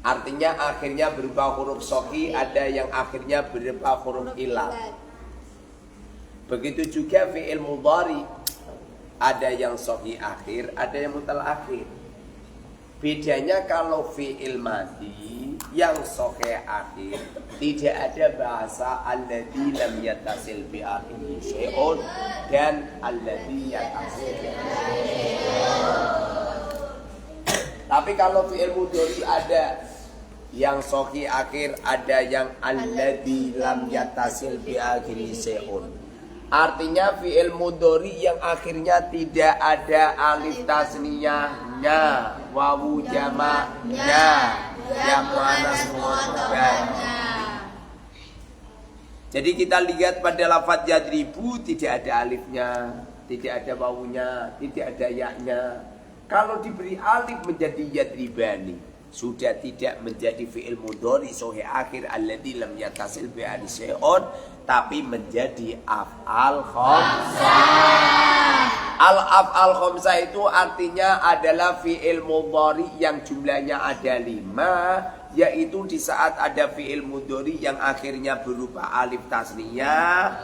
Artinya akhirnya berupa huruf sahih, ada yang akhirnya berupa huruf ilal. Begitu juga fi'il mudhari, ada yang sahih akhir, ada yang mutal akhir. Bedanya kalau fi'il madhi yang sahih akhir, tidak ada bahasa alladzi lam yattasil bi akhirih syai'un dan alladzi yattasil bi akhirih syai'un. Tapi kalau fi'il mudhari ada yang sahih akhir, ada yang alladzi lam yattasil bi akhirih syai'un. Artinya fi'il mudhari yang akhirnya tidak ada alif tasniyahnya, wawu jamaknya, ya muannas mudzakarnya. Jadi kita lihat pada lafaz yadribu tidak ada alifnya, tidak ada wawunya, tidak ada yaknya. Kalau diberi alif menjadi yadribani, sudah tidak menjadi fi'il mudhari sahih akhir alladzi lam yattasil bi akhirih syai'un, tapi menjadi af'al khamsah. Al-af'al khamsah itu artinya adalah fi'il mudhari yang jumlahnya ada 5, yaitu di saat ada fi'il mudhari yang akhirnya berupa alif tasniyah,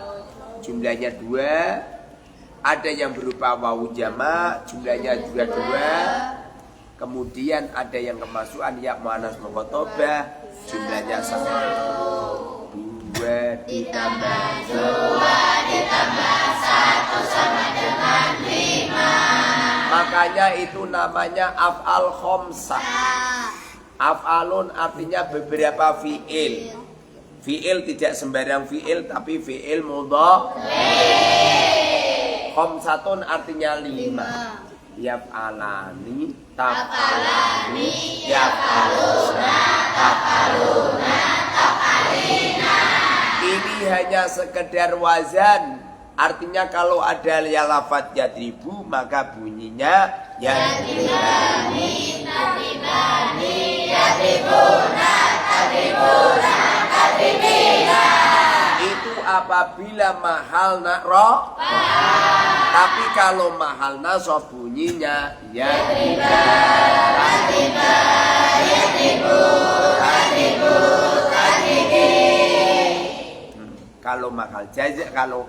jumlahnya 2. Ada yang berupa wawu jamak, jumlahnya juga 2. Kemudian ada yang kemasukan ya muannas mukhatabah, jumlahnya 1. 2 ditambah 2 ditambah 1 sama dengan 5. Makanya itu namanya af'al khamsah. Af'alun artinya beberapa fi'il. Fi'il tidak sembarang fi'il, tapi fi'il mudhari. Khamsatun artinya 5. Yaf'alani, taf'alani, yaf'aluna, taf'aluna, taf'alina. Ini hanya sekedar wazan. Artinya kalau ada ya lafaz yadribu, maka bunyinya yadribani, tadribani, yadribuna, tadribuna, tadribina. Itu apabila mahal nakro. Tapi kalau mahal nasab bunyinya yadriba, tadriba, yadribu, tadribu, tadribi. Kalau mahal jazm, kalau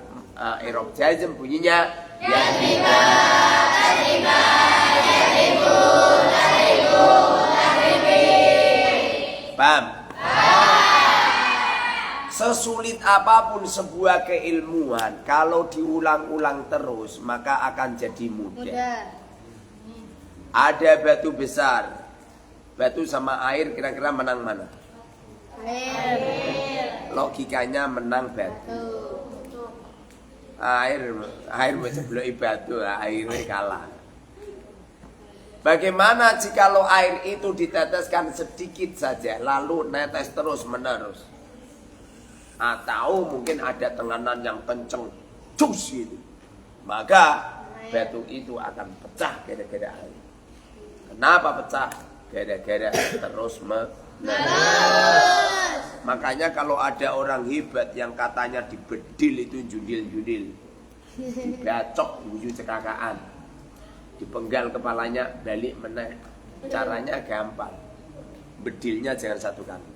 i'rab jazm bunyinya yadriba, tadriba, yadribu, tadribu, tadribi. Paham? Sesulit apapun sebuah keilmuan, kalau diulang-ulang terus maka akan jadi mudah. Ada batu besar, batu sama air kira-kira menang mana? Air. Logikanya menang batu. Air sebelum batu, airnya kalah. Bagaimana jikalau air itu diteteskan sedikit saja lalu netes terus menerus? Atau mungkin ada tekanan yang kenceng, cus gitu, maka batu itu akan pecah gara-gara air. Kenapa pecah? Gara-gara terus menerus. Makanya kalau ada orang hebat yang katanya dibedil itu jundil-jundil, dibacok buju cekakaan, dipenggal kepalanya balik meneh, caranya gampang, bedilnya jangan satu kali.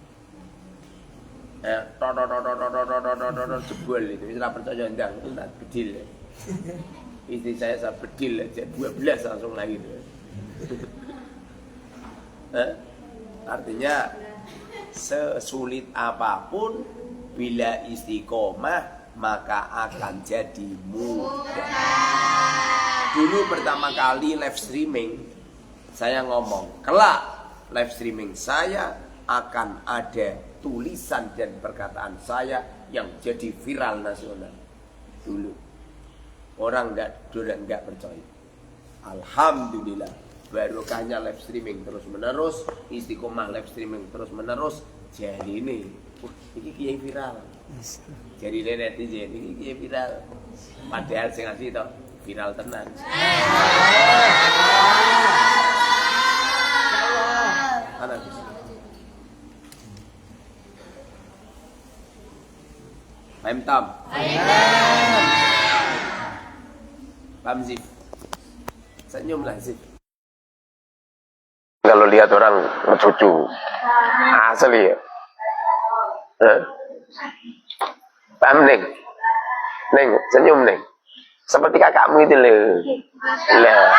Jebol itu, istilah percaya ndang, itu bedil. Istri saya bedil aja 12 langsung lahir. Artinya sesulit apapun bila istiqomah maka akan jadi mudah. Dulu pertama kali live streaming saya ngomong, kelak live streaming saya akan ada tulisan dan perkataan saya yang jadi viral nasional. Dulu orang enggak percaya. Alhamdulillah, barokahnya live streaming terus menerus, istiqomah live streaming terus menerus. Jadi ini kiai viral. Jadi netizen ini kiai viral. Padahal sing asli to viral tenan. Ana Paham Tam? Paham Zif? Senyumlah Zif. kalau lihat orang mencucu. Asli ya. Paham Neng? Neng, senyum Neng. Seperti kakakmu itu loh. Lah.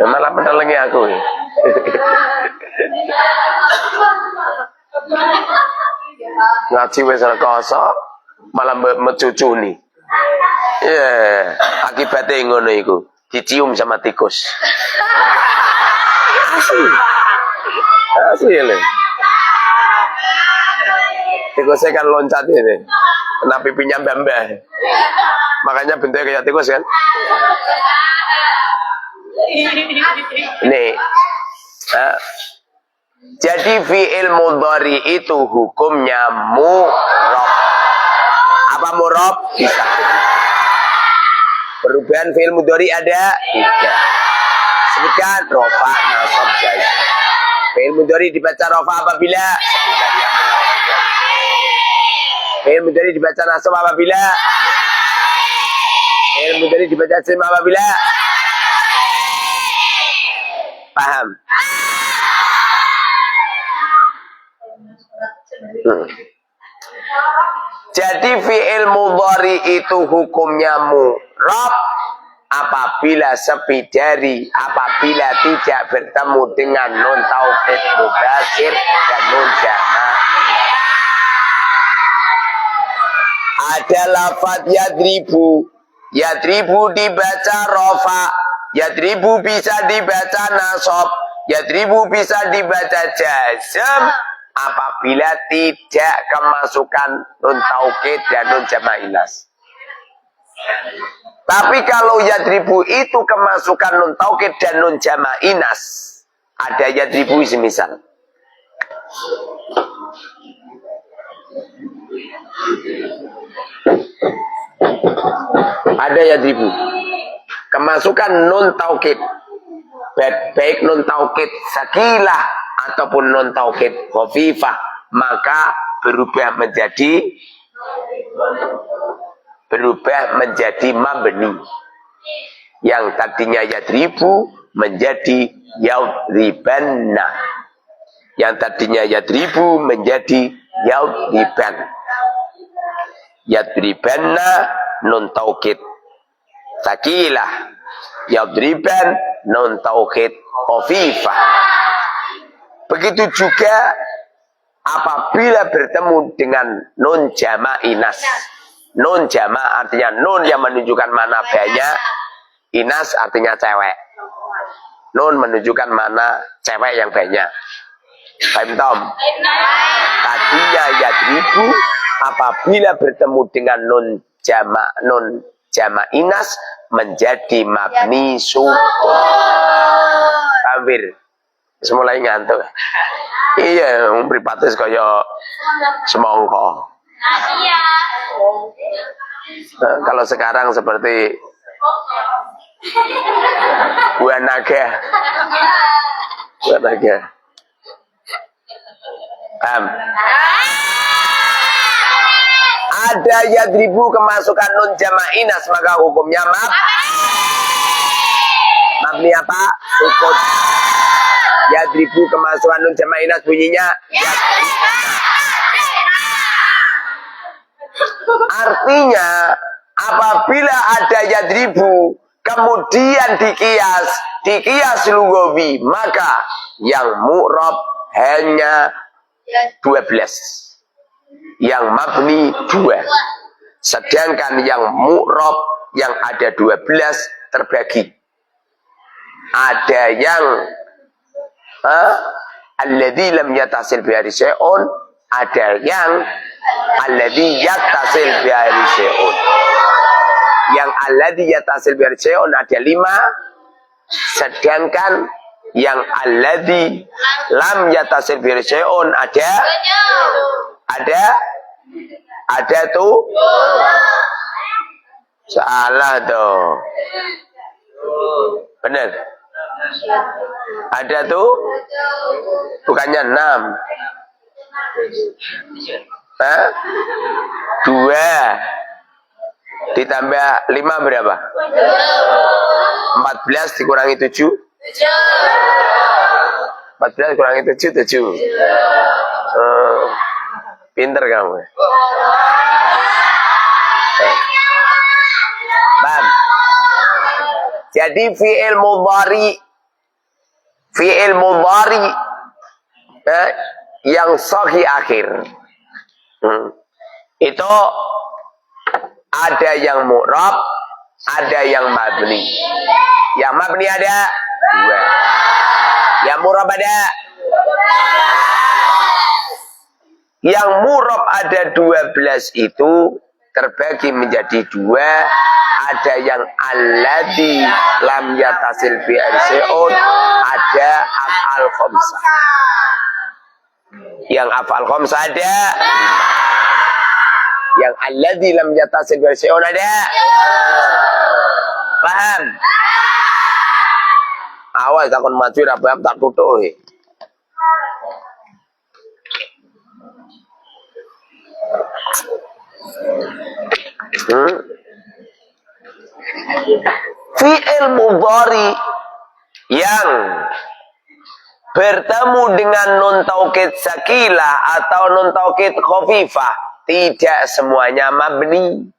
Malah pedalangi aku. Ngaji wis rekoso, malah mencucu nih. Ya, akibatnya ngono iku, dicium sama tikus. Asli lho. Tikusnya kan loncat ini, kena pipinya mbah-mbah. Makanya bentuknya kayak tikus kan. Nih, jadi fi'il mudhari itu hukumnya mu'rab. Apa mu'rab? Bisa. Perubahan fi'il mudhari ada 3. Sebutkan rofa, nasab, jazm. Fi'il mudhari dibaca rofa apabila fi'il mudhari dibaca nasab apabila fi'il mudhari dibaca jazm apabila. Paham? Jadi fi'il mudhari itu hukumnya mu'rab apabila apabila tidak bertemu dengan nun taukid mubashir dan nun jama'. Ada lafaz yadribu. Yadribu dibaca rofa. Yadribu bisa dibaca nasab. Yadribu bisa dibaca jazm apabila tidak kemasukan nun taukid dan nun jama' inas. Tapi kalau yadribu itu kemasukan nun taukid dan nun jama' inas, ada yadribu semisal. Ada yadribu kemasukan nun taukid, baik nun taukid sakilah ataupun nun taukid khafifah, maka berubah menjadi mabni. Yang tadinya yadribu menjadi yadribanna. Yang tadinya yadribu menjadi yadriban. Yadribanna nun taukid sakilah, yadriban nun taukid khafifah. Begitu juga apabila bertemu dengan nun jama' inas. Nun jama' artinya nun yang menunjukkan mana banyak, inas artinya cewek. Nun menunjukkan mana cewek yang banyak. Paham Tom? Tadinya yadribu apabila bertemu dengan nun jama' inas menjadi mabni sukun. Hampir semulai ngantuk. Iya, mripates kaya semongko. Kalau sekarang seperti buah naga. Buah naga. Paham? Ada yadribu kemasukan nun jama' inas, maka hukumnya mabni apa? Sukun. Yadribu kemasukan nun jama' inas bunyinya artinya apabila ada yadribu kemudian dikias lugawi, maka yang mu'rab hanya 12, yang mabni 2. Sedangkan yang mu'rab yang ada 12 terbagi. Ada yang alladzi lam yatasil biari syai'un, ada yang alladzi yattasil biari syai'un. Yang alladzi yattasil biari syai'un ada 5, sedangkan yang alladzi lam yattasil biari syai'un ada tuh. Salah tuh. Benar. Ada tuh. Bukannya 6. 2 ditambah 5 berapa? 14 dikurangi 7. 14 kurangi 7, 7. Pinter kamu. Paham? Jadi fi'il mudhari yang sahih akhir. Itu ada yang mu'rab, ada yang mabni. Yang mabni ada 2. Yang mu'rab ada. Yang mu'rab ada 12 itu terbagi menjadi 2. Ada yang alladzi lam yatasil bi arsyun, ada af'al khamsah. Yang af'al khamsah ada 5. Yang alladzi lam yatasil bi arsyun ada. Paham? Awas takon maju ra paham tak tutuk. Fi'il mudhari yang bertemu dengan nun taukid sakilah atau nun taukid khafifah tidak semuanya mabni.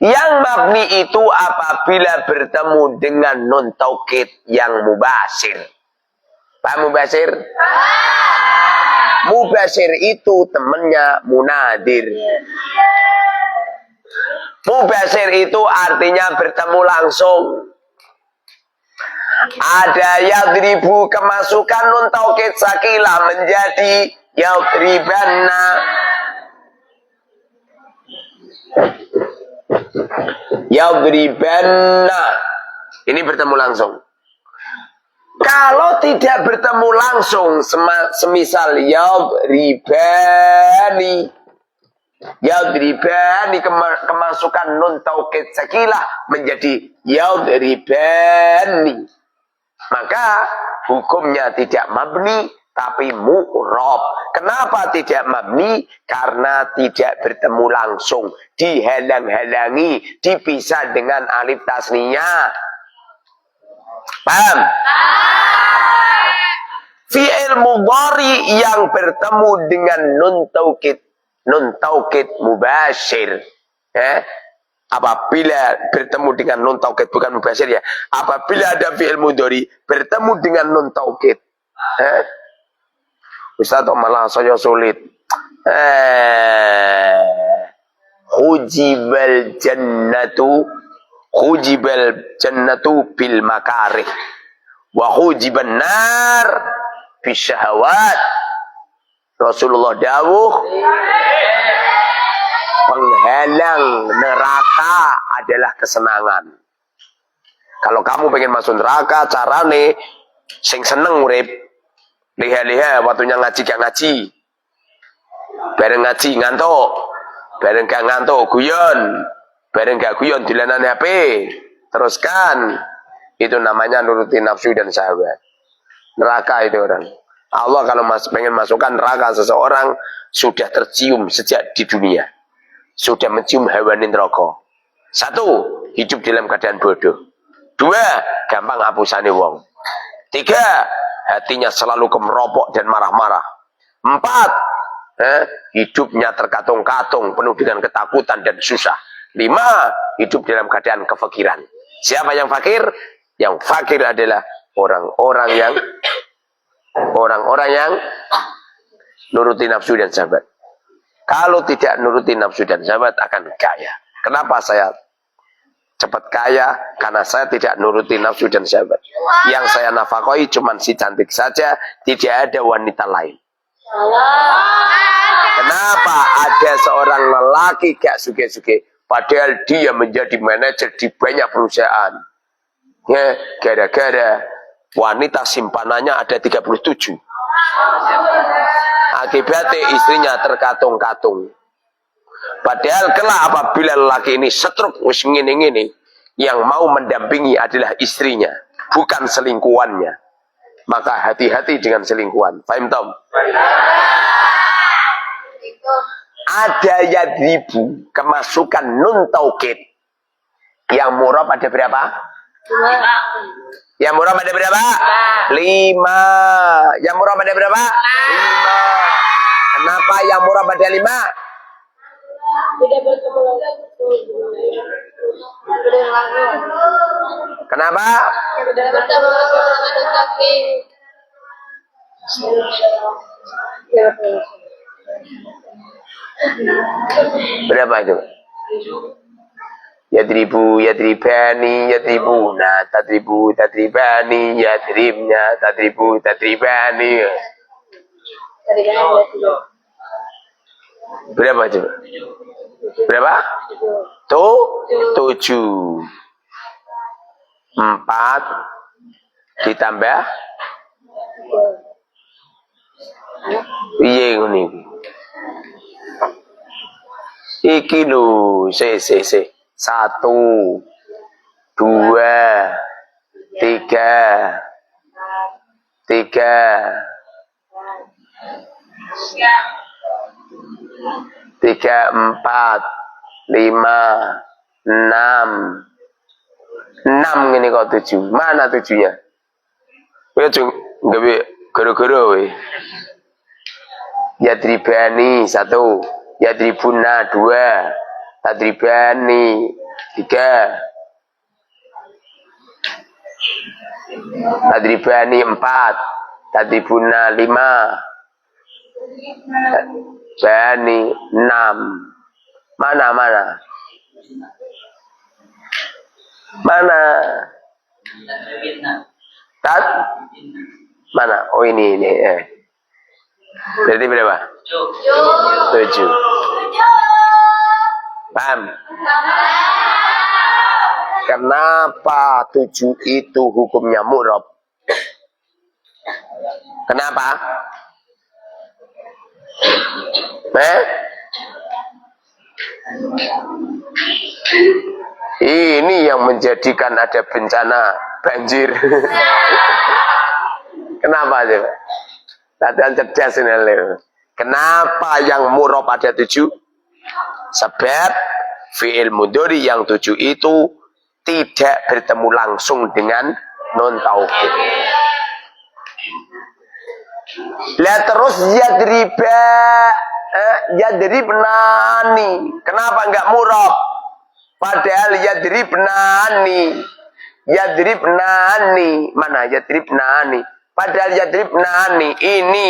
Yang mabni itu apabila bertemu dengan nun taukid yang mubashir. Paham mubashir? Mubashir itu temannya munadir. Mubashir itu artinya bertemu langsung. Ada yadribu, kemasukan nun taukid sakilah menjadi yadribanna. Yadribanna. Ini bertemu langsung. Kalau tidak bertemu langsung, semisal yadribani. Yadribani kemasukan nun taukid sakilah menjadi yadribani. Maka hukumnya tidak mabni tapi mu'rab. Kenapa tidak mabni? Karena tidak bertemu langsung, dihalang-halangi, dipisah dengan alif tasniyah. Paham? Fi'il mudhari yang bertemu dengan nun taukid mubashir. Apabila bertemu dengan nun taukid, bukan mubashir ya. Apabila ada fi'il mudhari bertemu dengan nun taukid. Ustaz malah saya sulit. Hujibal jannatu bil makarih wa hujiban nar bisyahawat. Rasulullah dawuh, penghalang neraka adalah kesenangan. Kalau kamu pengen masuk neraka, carane sing seneng urip, liha-liha waktunya ngaji gak ngaji. Bareng ngaji ngantuk, bareng gak ngantuk guyon, bareng gak guyon dilanan HP. Teruskan, itu namanya nuruti nafsu dan syahwat. Neraka itu orang. Allah kalau pengen masukkan neraka seseorang sudah tercium sejak di dunia. Sudah mencium hawa neraka. 1, hidup dalam keadaan bodoh. 2, gampang hapusane wong. 3, hatinya selalu kemeropok dan marah-marah. 4, hidupnya terkatung-katung, penuh dengan ketakutan dan susah. 5, hidup dalam keadaan kefakiran. Siapa yang fakir? Yang fakir adalah orang-orang yang nuruti nafsu dan syahwat. Kalau tidak nuruti nafsu dan syahwat akan kaya. Kenapa saya cepat kaya? Karena saya tidak nuruti nafsu dan syahwat. Yang saya nafkahi cuma si cantik saja, tidak ada wanita lain. Kenapa ada seorang lelaki gak suge-suge, padahal dia menjadi manajer di banyak perusahaan? Ya, gara-gara wanita simpanannya ada 37. Akibatnya istrinya terkatung-katung. Padahal kelak apabila lelaki ini setruk wis ngene-ngene, yang mau mendampingi adalah istrinya, bukan selingkuhannya. Maka hati-hati dengan selingkuhan. Faham Tom? Ada yadribu, kemasukan nun taukid. Yang murab ada berapa? Yang murab ada berapa? 5. Yang murab ada berapa? 5. Kenapa yang murab ada 5? Kenapa? Berapa itu? Yadribu, yadribani, yadribuna, tadribu, tadribani, yadribnya, tadribu, tadribani. Berapa itu? Berapa? 7. 4 ditambah piye ngene iki? Iki lho, se. 1 2 3 4 5 6 ngene kok 7. Mana 7-nya? Kowe aja gawe gara-gara kowe. Yadribani 1, yadribuna 2, tadribani 3, tadribani 4, tadribuna 5, bani 6. Mana? Tad? Mana? Oh ini. Berarti berapa? 7. Paham? Kenapa 7 itu hukumnya murab? Kenapa? Ini yang menjadikan ada bencana banjir. Kenapa sih? Latihan cerdas ini. Kenapa yang murab ada 7? Sebab fi'il mudhari yang 7 itu tidak bertemu langsung dengan nun taukid. Lah terus yadribnani. Kenapa enggak murab? Padahal yadribnani. Mana yadribnani? Padahal yadribnani ini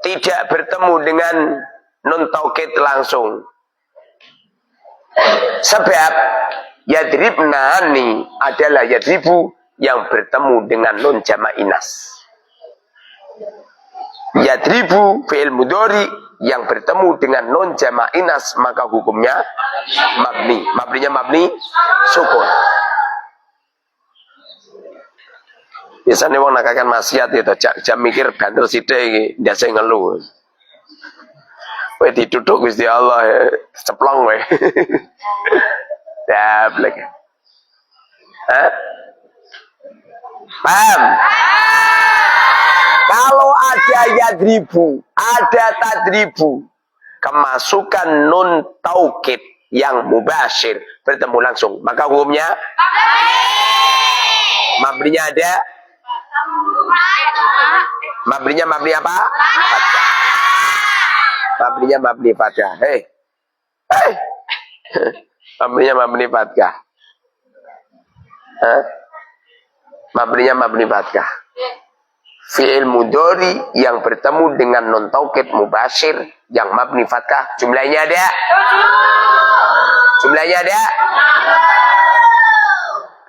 tidak bertemu dengan nun taukid langsung. Sebab yadribnani adalah yadribu yang bertemu dengan nun jama' inas. Yadribu fi'il mudhari yang bertemu dengan nun jama' inas, maka hukumnya mabni. Mabni sukun. Biasanya wong nakakan maksiat itu jam mikir banter sithik iki ndase ngeluh. Kowe dituthuk Gusti Allah ceplong kowe. Dablek. Paham? Kalau ada yadribu, ada tadribu, kemasukan nun taukid yang mubasyir bertemu langsung, maka hukumnya mabninya ada. Mabni apa? Fathah. Mabninya mabni fathah. Mabninya mabni fathah. Mabninya mabni fathah. Fi'il mudhari yang bertemu dengan nun taukid mubasyir yang mabni fathah, jumlahnya ada? Jumlahnya ada?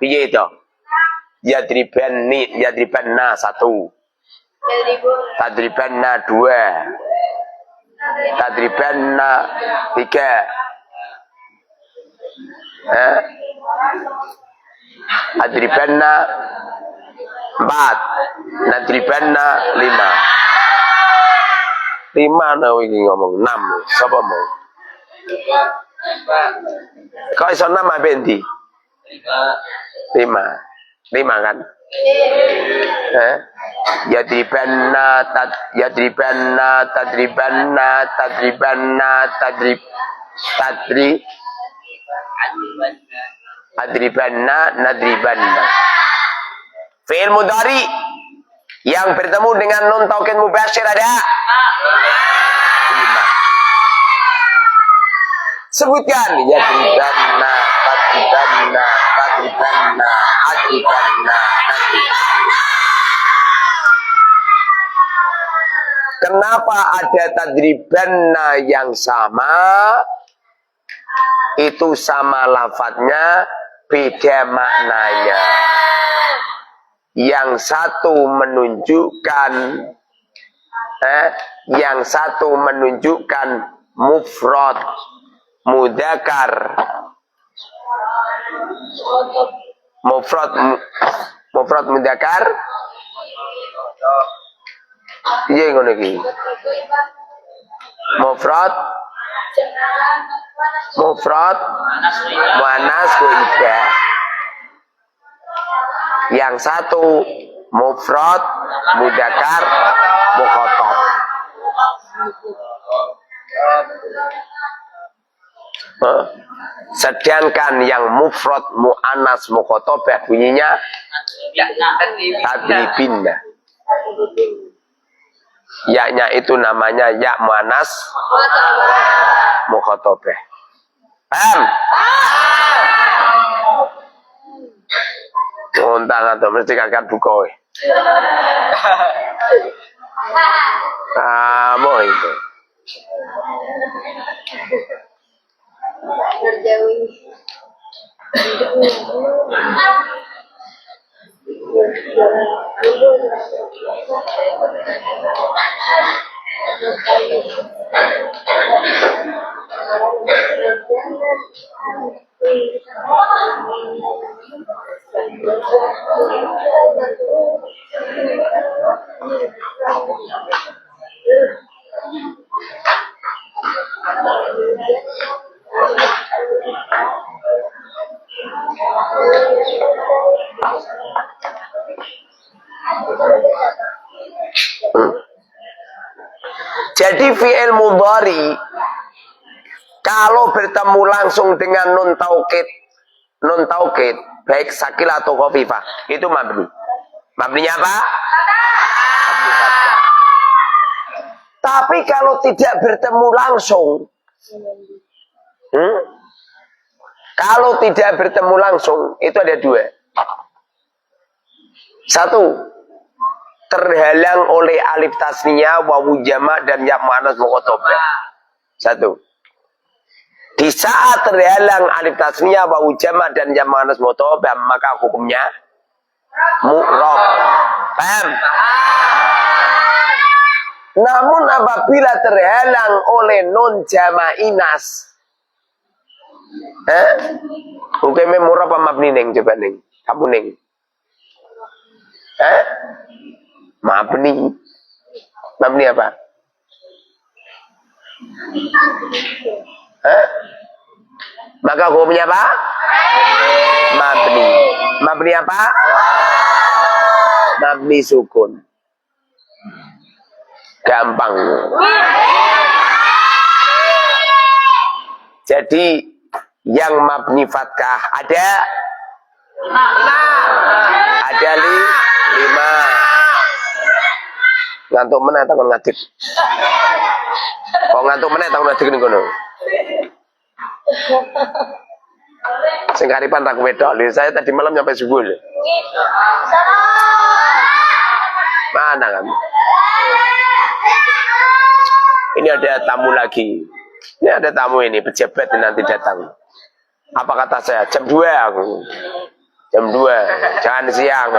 Piye itu? Yadribanna 1, tadribanna 2, tadribanna 3, adribanna 4, nadribanna 5. 5 nah iki ngomong 6. Sapa mau? Kok iso 6 apa endi? 5 kan? Yadribanna Adribanna, nadribanna. Fi'il mudhari yang bertemu dengan nun taukid mubasyir ada 5. Sebutkan. Yadribanna, tadribanna, tadribanna, adribanna, nadribanna. Kenapa ada tadribanna yang sama? Itu sama lafadznya, beda maknanya. Yang satu menunjukkan mufrad mudzakkar. Mufrad mudzakkar. Iya ngono iki. Mufrad muannas ghaibah. Yang satu mufrad mudzakkar mukhatab. Sedangkan yang mufrad muannas mukhatabah bunyinya tadribinna. Ya-nya itu namanya ya muannas mukhatabah. Paham? Untang atau mesti kakak buka. Mau itu. Jadi fi'il mudhari kalau bertemu langsung dengan nun taukid baik sakil atau khafifah itu mabni. Mabninya apa? Mabni fathah. Tapi kalau tidak bertemu langsung, kalau tidak bertemu langsung itu ada 2. 1. Terhalang oleh alif tasniyah, wawu jamak dan ya muannas mukhatabah. 1. Di saat terhalang alif tasniyah, wawu jamak dan ya muannas mukhatabah maka hukumnya mu'rab. Paham? Namun apabila terhalang oleh nun jamak inas, hukumnya mu'rab apa mabni ning? Coba ning. Kamu ning. Mabni. Mabni apa? Maka hukumnya apa? Mabni. Mabni apa? Mabni sukun. Gampang. Jadi yang mabni fathah ada 5. Ngantuk meneh takon ngadeg. Kok ngantuk meneh takon ngadeg ning kono. Sing karipan tak wedok lho, saya tadi malam nyampe subuh lho. Mana kan? Ini ada tamu lagi. Ini ada tamu ini, pejabat ini nanti datang. Apa kata saya? Jam 2 aku. Jam 2, jangan siang.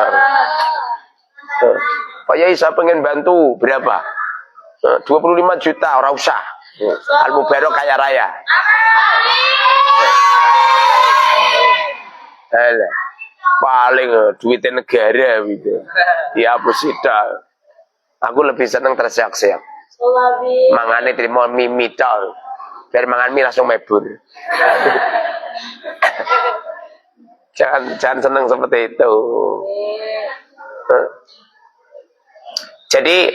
Pak Yai saya pengen bantu berapa? 25 juta, ora usah. Al-Mubarok kaya raya. Paling duitnya negara gitu. Ya posida. Aku lebih seneng tersiak-siak. Mangane terima mie tol. Biar mangan mie langsung mebur. Jangan seneng seperti itu. Jadi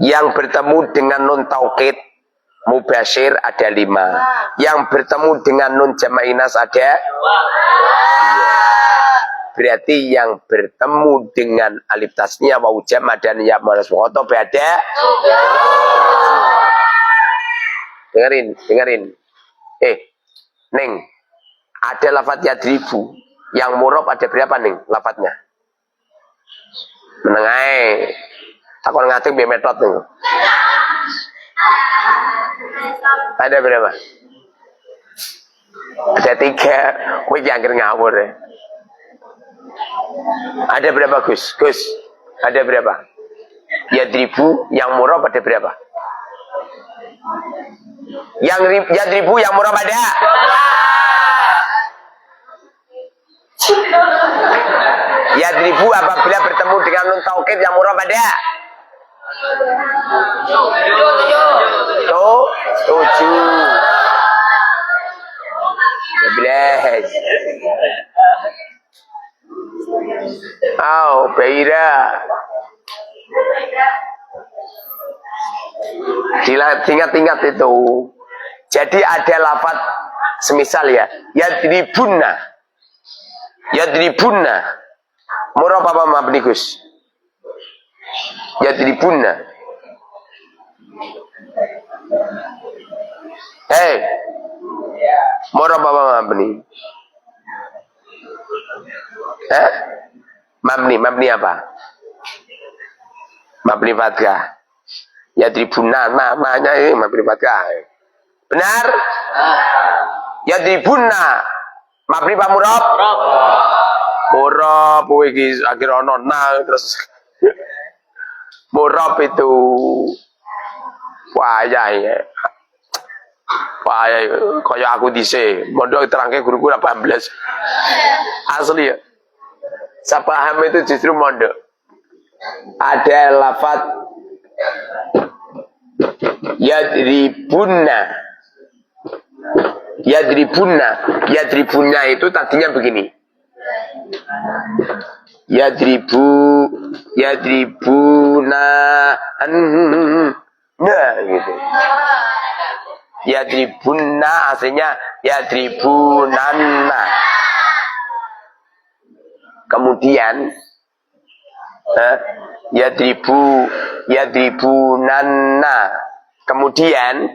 yang bertemu dengan nun taukid Mubasyir ada 5. Yang bertemu dengan nun jama' inas ada 2. Berarti yang bertemu dengan alif tasniyah wawu jama' dan ya muannas mukhatab ada 2. Dengerin. Neng, ada lafaz yadribu. Yang murab ada berapa, Neng, lafaznya? Menengai. Takon ngatik biar metode, Neng. Ada berapa? Ada 3. Wih, jangan ngawur ya. Ada berapa, Gus? Ada berapa? Yadribu, yang murab ada berapa? Yang yadribu, yang murab ada? Yadribu apabila bertemu dengan nun taukid yang murab ada? 7. 11. Beira. Ingat-ingat itu. Jadi ada lafaz semisal ya, yadribunna. Murab apa mabni, Gus? Yadribunna. Murab apa mabni? Mabni apa? Mabni fathah. Yadribunna, namanya mabni fathah. Benar? Yadribunna. Mabni apa murab? Murab, iki akhir ono terus. Murab itu wayah kaya aku dhisik, mondok terangke guruku 18. Asli ya. Saya paham itu justru mondok. Ada lafaz Yadribunna itu tadinya begini. Yadribuna gitu. Yadribunna aslinya yadribunanna. Kemudian yadribunanna. Kemudian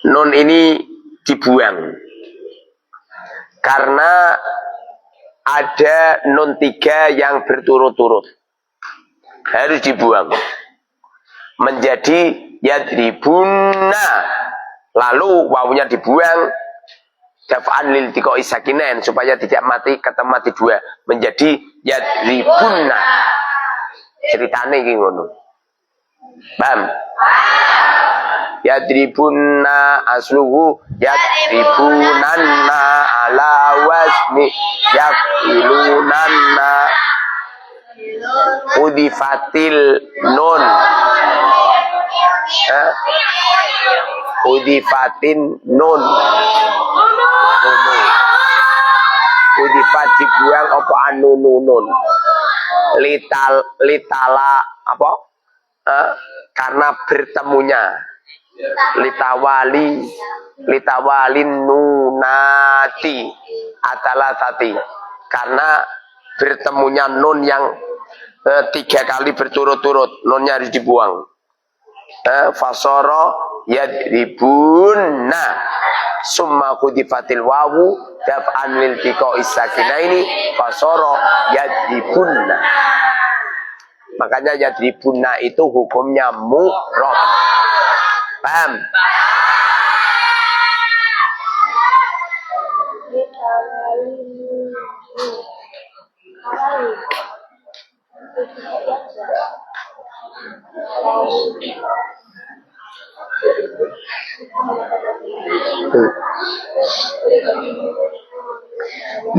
nun ini dibuang karena ada nun 3 yang berturut-turut, harus dibuang menjadi yadribunna, lalu wawunya dibuang daf'an lil tiqa'i sakinain supaya tidak mati kata mati 2 menjadi yadribunna. Ceritane iki ngono. Paham? Yadribunna asluhu yadribunanna ala wasmi yafilunanna udifatil nun udifatin nun udifat dibuang apa anunun litala apa karena bertemunya litawalin nunati atalatati, karena bertemunya nun yang 3 kali berturut-turut, nunnya harus dibuang. Fasoro yadribunna summa kudifatil wawu daf'an lil tiqa'i sakinaini fasoro yadribunna. Makanya yadribunna itu hukumnya murab. Paham?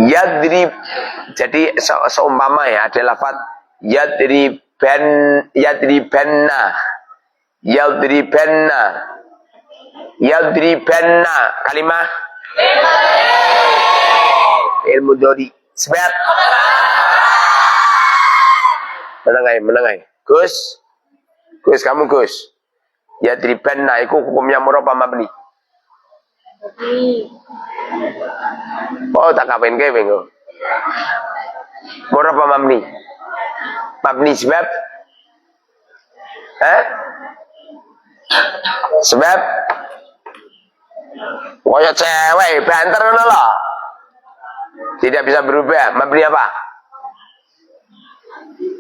Yadrib, jadi seumpama ya ada lafaz yadribanna kalimah ilmu dodi sebab Menengai. Gus. Gus, kamu Gus. Ya dribanna iku hukumnya murah apa mabni? Oh, tak kawin ke bingung. Murah apa mabni? Mabni sebab? Sebab? Kaya cewek, banter loh. Tidak bisa berubah. Mabni apa?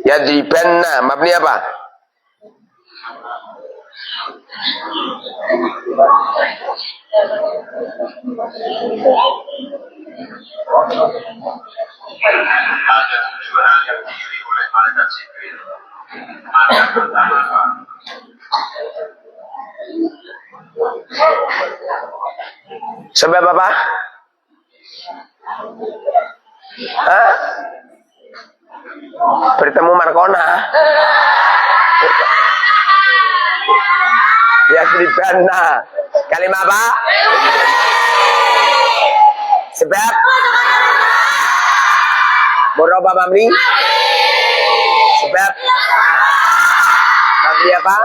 Ya dribanna, mabni apa? Ada 7 hal yang dipilih oleh malaikat Jibril. Maka pertama apa? Sebab apa? Hah? Bertemu Markona. Ya dribanna. Kalimat apa? Sebab Murabba mabni. Sebab mabni apa?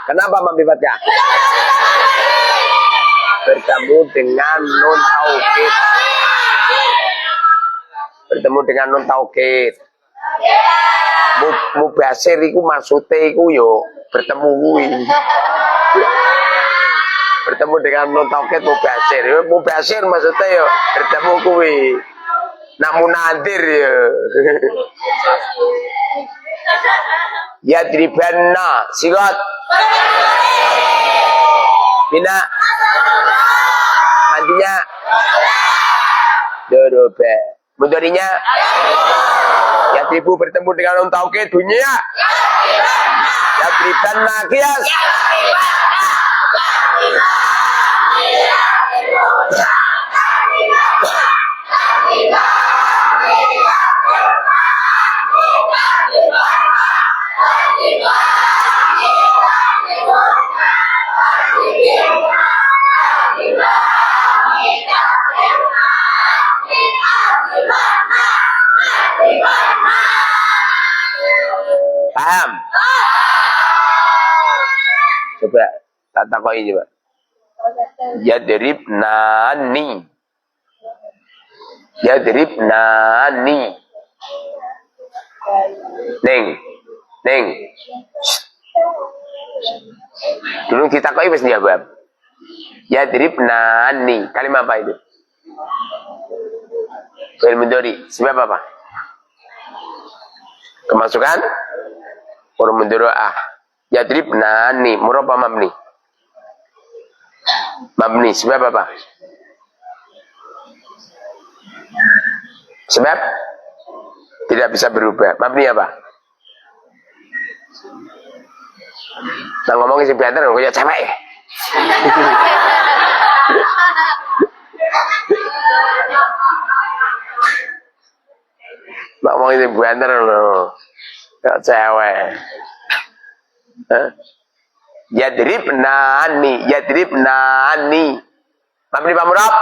Kenapa mabni fathah? Bertemu dengan nun taukid. Bertemu dengan nun taukid. Mubasir iku maksude iku yo bertemu kuwi. Bertemu dengan nun taukid mubasir. Mubasir maksudnya yo bertemu kuwi. Namun nadir ya. Ya dribanna sigot. Bina. Mandinya. Dorobe. Mudarinya. Ya tribu bertemu dengan nun taukid bunyinya. Ya dribanna kias. Paham? Coba tak takoi coba. Yadribnani. Neng. Dulu kita koi wis jawab. Yadribnani. Kalimat apa itu? Fi'il mudhari. Sebab apa? Kemasukan huruf mudhari'ah. Yadribnani. Murad apa mabni? Mabni. Sebab apa? Sebab tidak bisa berubah. Mabni apa? Nah ngomongin si Biantar kayak cewek. Nak ngomongin si Biantar kayak cewek. Yadribnani. Mabni Pak Murad?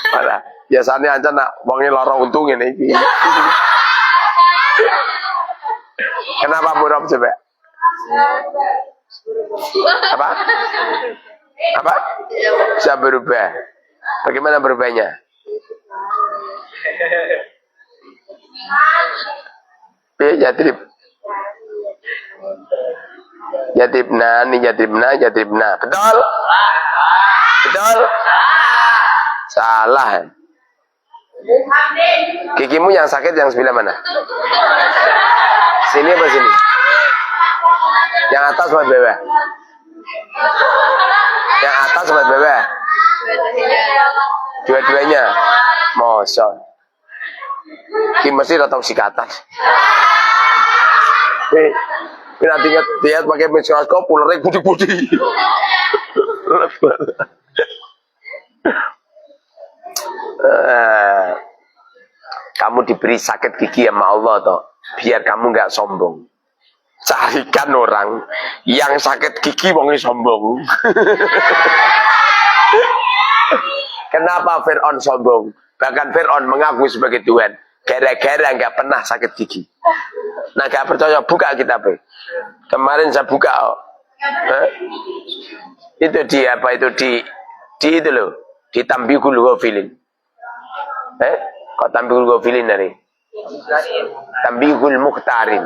Malah biasanya aja nak wonge lara untung ini. Kenapa murab coba? Apa? Bisa berubah. Bagaimana berubahnya? Yadribna. Betul? Salah. Gigimu yang sakit yang sebelah mana? Sini apa sini? Yang atas buat bawah. Yang atas buat bawah. Dua-duanya. Mosok. Ki mesti datang si ke atas. Ini nanti lihat pakai mikroskop ularnya putih-putih. Kamu diberi sakit gigi sama Allah toh, biar kamu nggak sombong. Carikan orang yang sakit gigi wong sombong. Kenapa Fir'aun sombong? Bahkan Fir'aun mengaku sebagai Tuhan gara-gara nggak pernah sakit gigi. Nah, gak percaya buka kitabnya. Kemarin saya buka. Itu di apa itu di itu loh, di Tambihul Ghafilin. Kok Tambihul Ghafilin dari? Tambihul Mukhtarin.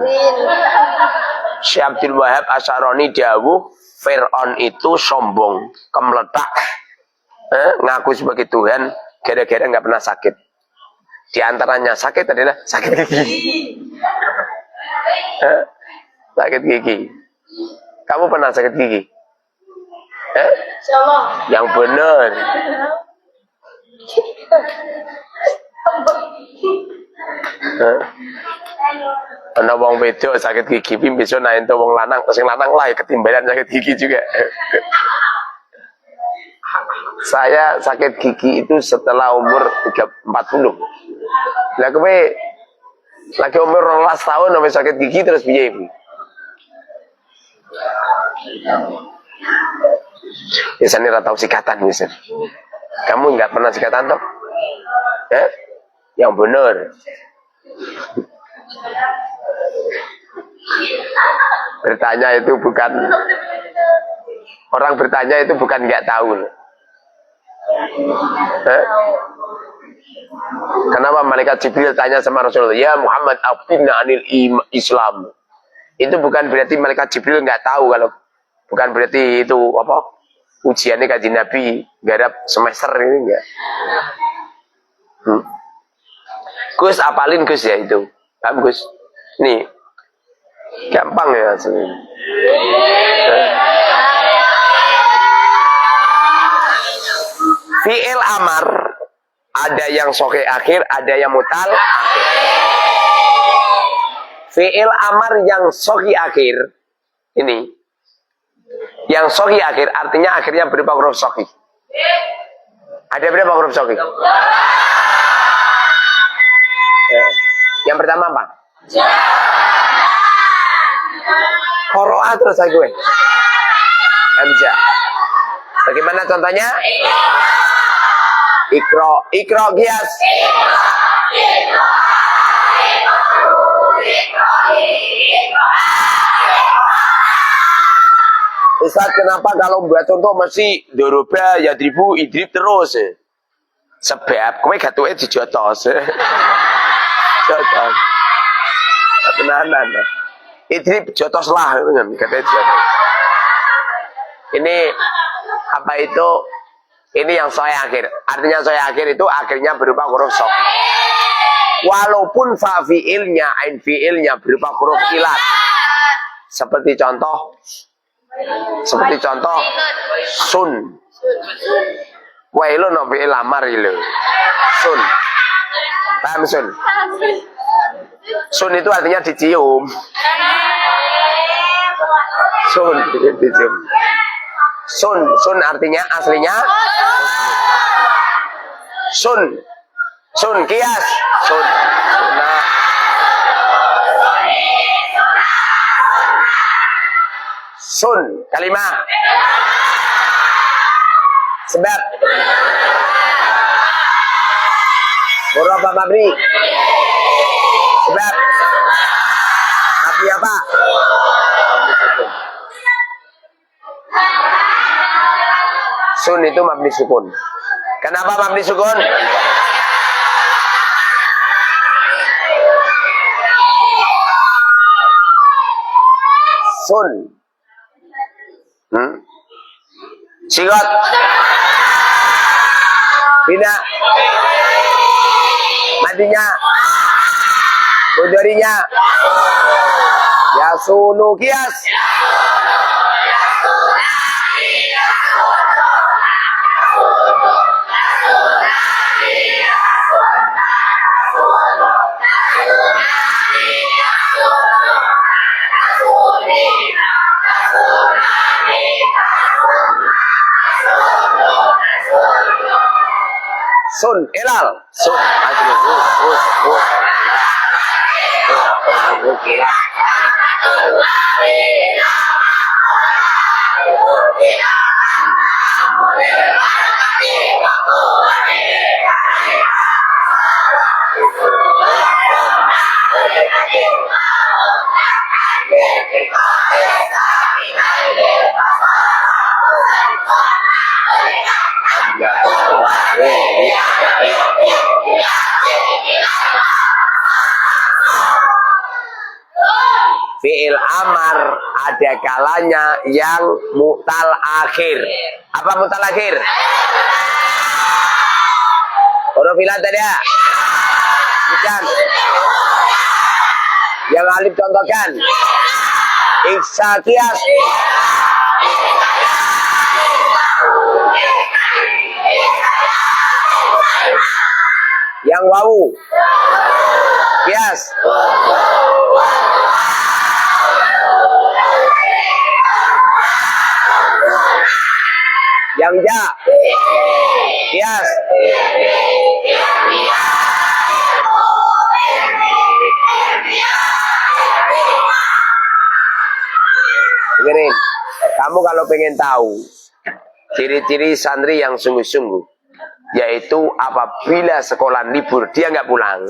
Syekh Abdul Wahab Asy'arani dawuh Fir'aun itu sombong, kemeletak, ngaku sebagai Tuhan gara-gara nggak pernah sakit. Di antaranya sakit adalah sakit gigi. Sakit gigi. Kamu pernah sakit gigi? Yang benar. Ana wong wedok sakit gigi pi bisa nek ento wong lanang, sing lanang lah ketimbalan sakit gigi juga. Saya sakit gigi itu setelah umur 40. Lah kowe lagi umur 12 tahun sampai sakit gigi terus piye iki? Biasanya ratau sikatan misalnya. Kamu nggak pernah sikatan toh? Yang benar. Bertanya itu bukan orang bertanya itu bukan nggak tahu. Kenapa malaikat Jibril tanya sama Rasulullah, ya Muhammad afinna anil Islam? Itu bukan berarti malaikat Jibril nggak tahu, kalau bukan berarti itu apa ujiannya kaji Nabi garap semester ini enggak. Gus apalin Gus ya itu, paham Gus? Nih gampang ya sebenarnya. Fi'il amar ada yang soke akhir, ada yang mutal. Fi'il amar yang soki akhir ini, yang soki akhir artinya akhirnya berupa huruf soki. Ada berapa huruf soki? Yang pertama apa? Qoro'ah terus lagi gue. Hamzah. Bagaimana contohnya? Ikro gias. Ustaz, kenapa kalau buat contoh mesti doroba, yadribu, idrib terus? Sebab kowe gatuke dijotos. Jotos. Tenanan. Idrib jotos lah kan katanya jotos. Ini apa itu? Ini yang saya akhir. Artinya saya akhir itu akhirnya berupa huruf sok. Walaupun fa fi'ilnya, ain fi'ilnya berupa huruf ilat. Seperti contoh sun. Wah itu no fi'il lamar itu. Sun. Paham sun? Sun itu artinya dicium. Sun dicium. Sun artinya aslinya sun kias sun. Nah, sun kalimah sebab berapa mabni sebab mabni apa? Sun itu mabni sukun. Kenapa mabni sukun? Sun. Sigot. Bina. Matinya. Budorinya. Yasunu kias. Sun, elal, sun, Fi'il amar ada kalanya yang mutal akhir. Apa mutal akhir? Huruf ilah tadi ya? Bukan. Yang alif contohkan. Iksa kias. Yang wawu. Kias. Yang ja. Kias. Dengerin, kamu kalau pengen tahu ciri-ciri santri yang sungguh-sungguh, yaitu apabila sekolah libur dia nggak pulang.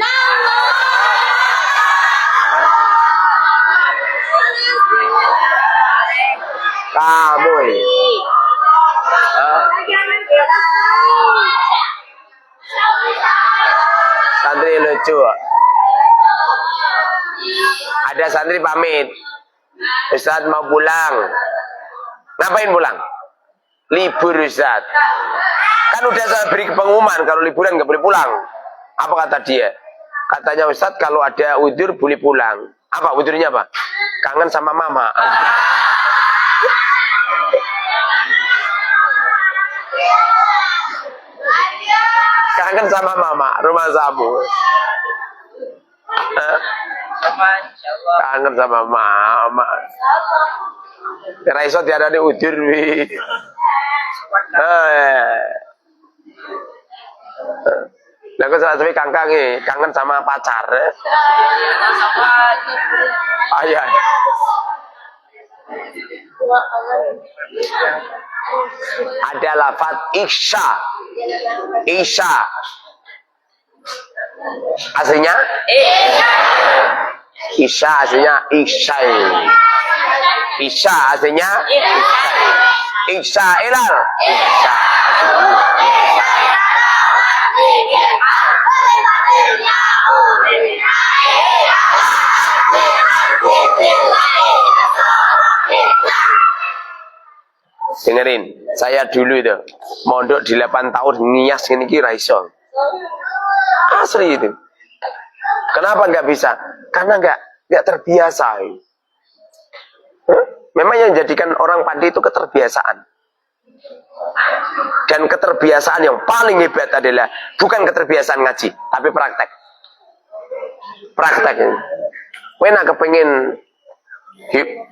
Kamu santri lucu. Ada santri pamit, Ustaz mau pulang. Ngapain pulang? Libur Ustaz. Kan udah saya beri pengumuman kalau liburan nggak boleh pulang. Apa kata dia? Katanya Ustaz kalau ada udzur boleh pulang. Apa udzurnya apa? Kangen sama mama. Kangen sama mama, rumah samu. Kangen sama mama. Raiso tiada di udur wi. Lah kok salah suwi kangkange, kangen sama pacar. Ayah. Ada lafaz isya. Isya. Aslinya? Isya aslinya isya. Isya aslinya isya ilal. Isya. Dengerin, saya dulu itu mondok di 8 tahun nias ini kira iso. Asli itu. Kenapa nggak bisa? Karena nggak terbiasa. Memang yang menjadikan orang pandai itu keterbiasaan. Dan keterbiasaan yang paling hebat adalah bukan keterbiasaan ngaji, tapi praktek. Praktek ini. Wena kepengen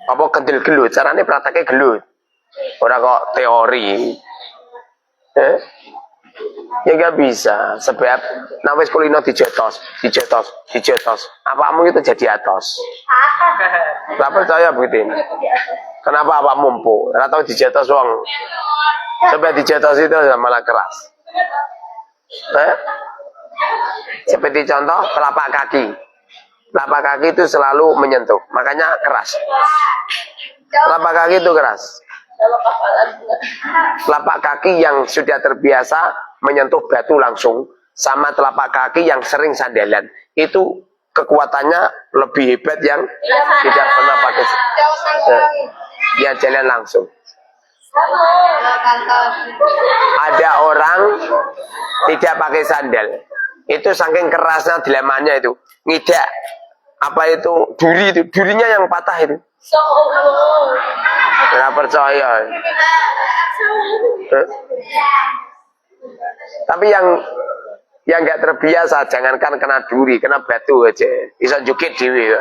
apa kendil gelut, caranya prakteknya gelut. Orang kok teori. Ya nggak bisa. Sebab nawes kulino dijetos. Apamu itu jadi atos. Gak percaya begitu. Kenapa apa mumpu? Atau dijetos wong. Sebab dijetos itu malah keras. Seperti contoh telapak kaki. Telapak kaki itu selalu menyentuh, makanya keras. Telapak kaki itu keras. Telapak kaki yang sudah terbiasa menyentuh batu langsung sama telapak kaki yang sering sandalan itu kekuatannya lebih hebat yang tidak pernah pakai ya jalan langsung. Ada orang tidak pakai sandal itu saking kerasnya dilemanya itu ngidak apa itu durinya yang patah itu. Nggak percaya. Tapi yang nggak terbiasa, jangankan kena duri, kena batu aja, bisa jukit dewi.